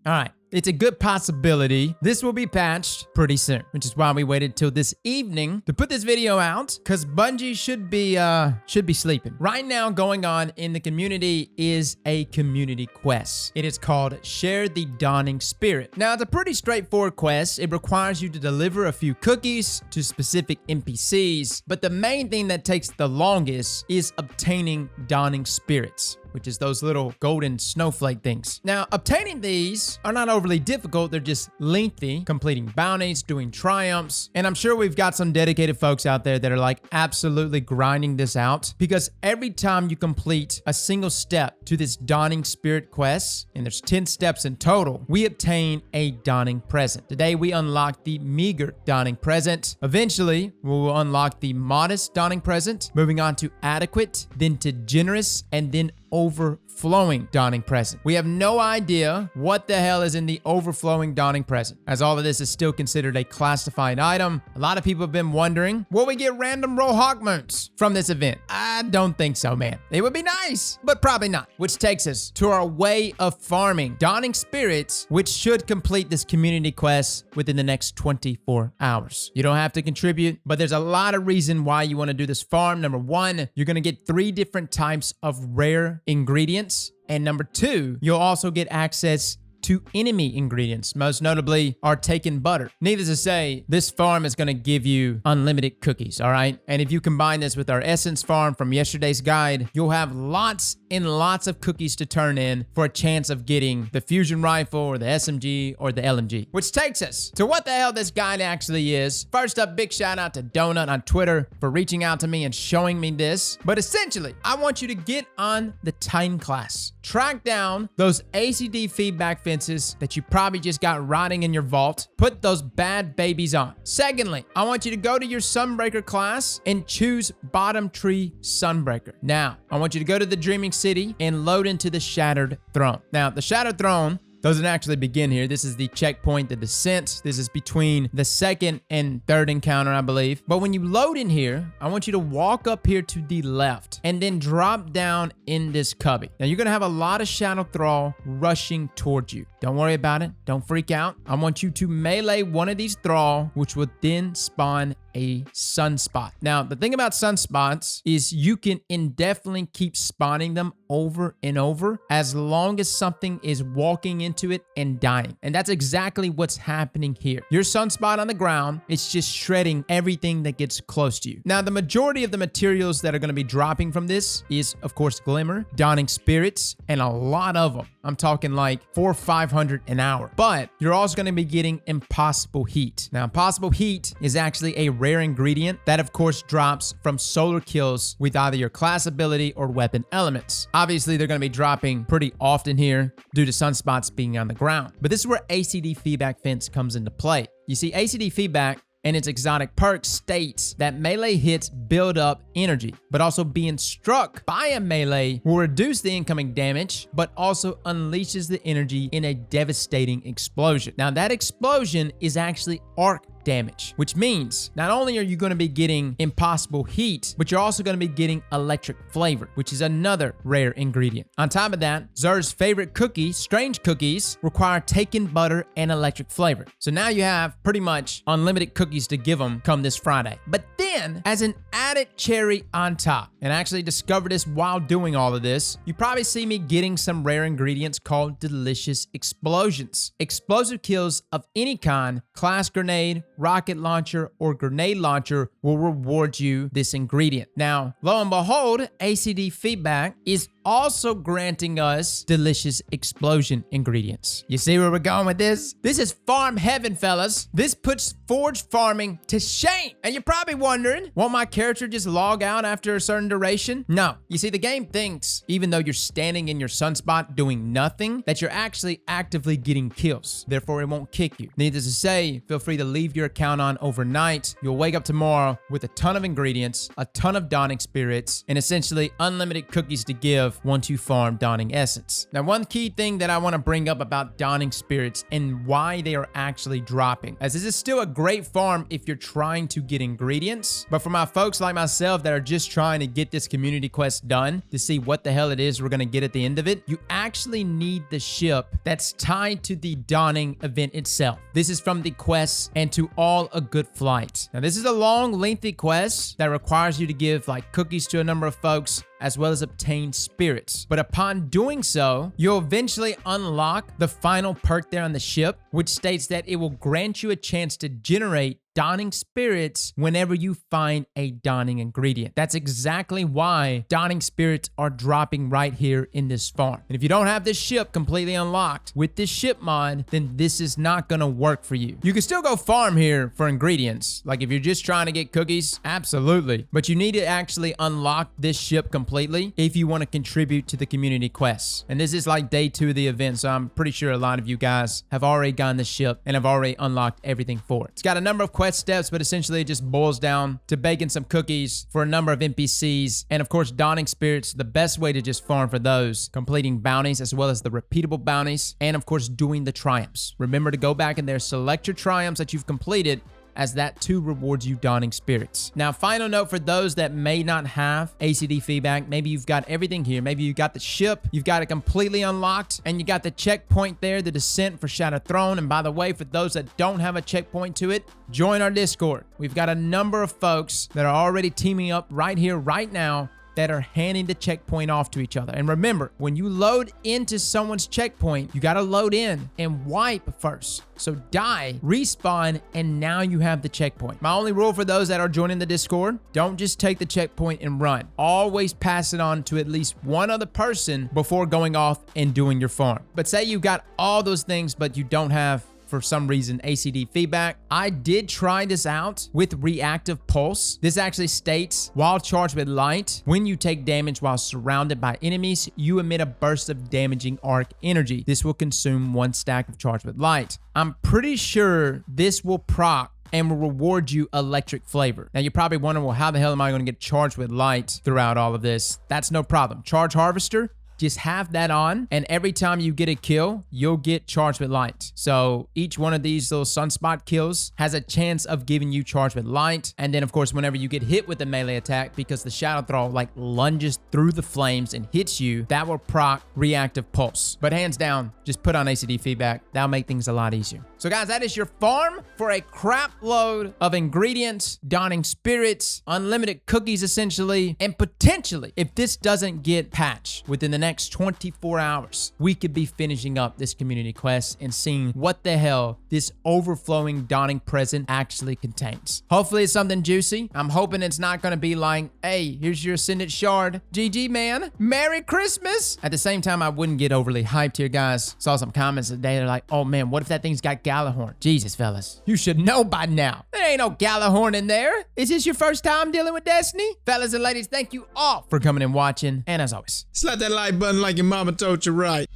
All right. It's a good possibility this will be patched pretty soon, which is why we waited till this evening to put this video out, because Bungie should be sleeping. Right now going on in the community is a community quest. It is called Share the Dawning Spirit. Now, it's a pretty straightforward quest. It requires you to deliver a few cookies to specific NPCs, but the main thing that takes the longest is obtaining Dawning Spirits, which is those little golden snowflake things. Now, obtaining these are not overly difficult. They're just lengthy, completing bounties, doing triumphs. And I'm sure we've got some dedicated folks out there that are like absolutely grinding this out, because every time you complete a single step to this Dawning Spirit quest, and there's 10 steps in total, we obtain a Dawning Present. Today, we unlock the meager Dawning Present. Eventually, we will unlock the modest Dawning Present, moving on to adequate, then to generous, and then overflowing Dawning Present. We have no idea what the hell is in the overflowing Dawning Present, as all of this is still considered a classified item. A lot of people have been wondering, will we get random roll hawk moons from this event? I don't think so, man. It would be nice, but probably not. Which takes us to our way of farming Dawning Spirits, which should complete this community quest within the next 24 hours. You don't have to contribute, but there's a lot of reason why you want to do this farm. Number one, you're going to get 3 different types of rare ingredients. And number 2, you'll also get access to enemy ingredients, most notably Artaken butter. Needless to say, this farm is going to give you unlimited cookies, all right? And if you combine this with our essence farm from yesterday's guide, you'll have lots and lots of cookies to turn in for a chance of getting the fusion rifle or the SMG or the LMG. Which takes us to what the hell this guide actually is. First up, big shout out to Donut on Twitter for reaching out to me and showing me this. But essentially, I want you to get on the Titan class. Track down those ACD feedback fences that you probably just got rotting in your vault. Put those bad babies on. Secondly, I want you to go to your Sunbreaker class and choose Bottom Tree Sunbreaker. Now, I want you to go to the Dreaming City and load into the Shattered Throne. Now, the Shattered Throne doesn't actually begin here. This is the checkpoint, the descent. This is between the second and third encounter, I believe. But when you load in here, I want you to walk up here to the left and then drop down in this cubby. Now, you're going to have a lot of Shadow Thrall rushing towards you. Don't worry about it. Don't freak out. I want you to melee one of these Thrall, which will then spawn a sunspot. Now, the thing about sunspots is you can indefinitely keep spawning them over and over as long as something is walking into it and dying. And that's exactly what's happening here. Your sunspot on the ground, it's just shredding everything that gets close to you. Now, the majority of the materials that are going to be dropping from this is, of course, Glimmer, Dawning Spirits, and a lot of them. I'm talking like 400 or 500 an hour. But you're also going to be getting Impossible Heat. Now, Impossible Heat is actually a rare ingredient that, of course, drops from solar kills with either your class ability or weapon elements. Obviously, they're going to be dropping pretty often here due to sunspots being on the ground. But this is where ACD feedback fence comes into play. You see, ACD feedback and its exotic perk states that melee hits build up energy, but also being struck by a melee will reduce the incoming damage, but also unleashes the energy in a devastating explosion. Now, that explosion is actually arc damage, which means not only are you going to be getting Impossible Heat, but you're also going to be getting Electric Flavor, which is another rare ingredient. On top of that, Xur's favorite cookie, Strange Cookies, require Taken butter and Electric Flavor. So now you have pretty much unlimited cookies to give them come this Friday. But then, as an added cherry on top, and I actually discovered this while doing all of this, you probably see me getting some rare ingredients called Delicious Explosions. Explosive kills of any kind, class grenade, rocket launcher, or grenade launcher will reward you this ingredient. Now, lo and behold, ACD feedback is also granting us Delicious Explosion ingredients. You see where we're going with this? This is farm heaven, fellas. This puts forge farming to shame. And you're probably wondering, won't my character just log out after a certain duration? No. You see, the game thinks, even though you're standing in your sunspot doing nothing, that you're actually actively getting kills. Therefore, it won't kick you. Needless to say, feel free to leave your account on overnight. You'll wake up tomorrow with a ton of ingredients, a ton of Dawning Spirits, and essentially unlimited cookies to give of once you farm Dawning Essence. Now, one key thing that I want to bring up about Dawning Spirits and why they are actually dropping, as this is still a great farm if you're trying to get ingredients, but for my folks like myself that are just trying to get this community quest done to see what the hell it is we're going to get at the end of it, you actually need the ship that's tied to the Dawning event itself. This is from the quest and to all a good flight. Now, this is a long, lengthy quest that requires you to give like cookies to a number of folks, as well as obtain spirits. But upon doing so, you'll eventually unlock the final perk there on the ship, which states that it will grant you a chance to generate Dawning Spirits whenever you find a Dawning ingredient. That's exactly why Dawning Spirits are dropping right here in this farm. And if you don't have this ship completely unlocked with this ship mod, then this is not gonna work for you. You can still go farm here for ingredients. Like if you're just trying to get cookies, absolutely. But you need to actually unlock this ship completely if you want to contribute to the community quests. And this is like day 2 of the event, so I'm pretty sure a lot of you guys have already gotten the ship and have already unlocked everything for it. It's got a number of quest steps, but essentially it just boils down to baking some cookies for a number of NPCs, and of course Dawning Spirits, the best way to just farm for those, completing bounties as well as the repeatable bounties, and of course doing the triumphs. Remember to go back in there, select your triumphs that you've completed, as that too rewards you Dawning Spirits. Now, final note for those that may not have ACD feedback, maybe you've got everything here. Maybe you got the ship, you've got it completely unlocked, and you got the checkpoint there, the descent for Shattered Throne. And by the way, for those that don't have a checkpoint to it, join our Discord. We've got a number of folks that are already teaming up right here, right now, that are handing the checkpoint off to each other. And remember, when you load into someone's checkpoint, you got to load in and wipe first. So die, respawn, and now you have the checkpoint. My only rule for those that are joining the Discord, don't just take the checkpoint and run. Always pass it on to at least one other person before going off and doing your farm. But say you got all those things, but you don't have, for some reason, ACD feedback. I did try this out with Reactive Pulse. This actually states, while charged with light, when you take damage while surrounded by enemies, you emit a burst of damaging arc energy. This will consume 1 stack of charged with light. I'm pretty sure this will proc and will reward you electric flavor. Now, you're probably wondering, well, how the hell am I going to get charged with light throughout all of this? That's no problem. Charge Harvester, just have that on, and every time you get a kill, you'll get charged with light. So each one of these little sunspot kills has a chance of giving you charged with light. And then of course, whenever you get hit with a melee attack, because the Shadow Thrall like lunges through the flames and hits you, that will proc Reactive Pulse. But hands down, just put on ACD feedback. That'll make things a lot easier. So guys, that is your farm for a crap load of ingredients, Dawning Spirits, unlimited cookies essentially, and potentially, if this doesn't get patched within the next 24 hours, we could be finishing up this community quest and seeing what the hell this overflowing Dawning present actually contains. Hopefully it's something juicy. I'm hoping it's not going to be like, hey, here's your Ascendant Shard. GG, man. Merry Christmas. At the same time, I wouldn't get overly hyped here, guys. Saw some comments today. They're like, oh man, what if that thing's got Gallahorn? Jesus, fellas. You should know by now. There ain't no Gallahorn in there. Is this your first time dealing with Destiny? Fellas and ladies, thank you all for coming and watching. And as always, slap that like button like your mama told you right.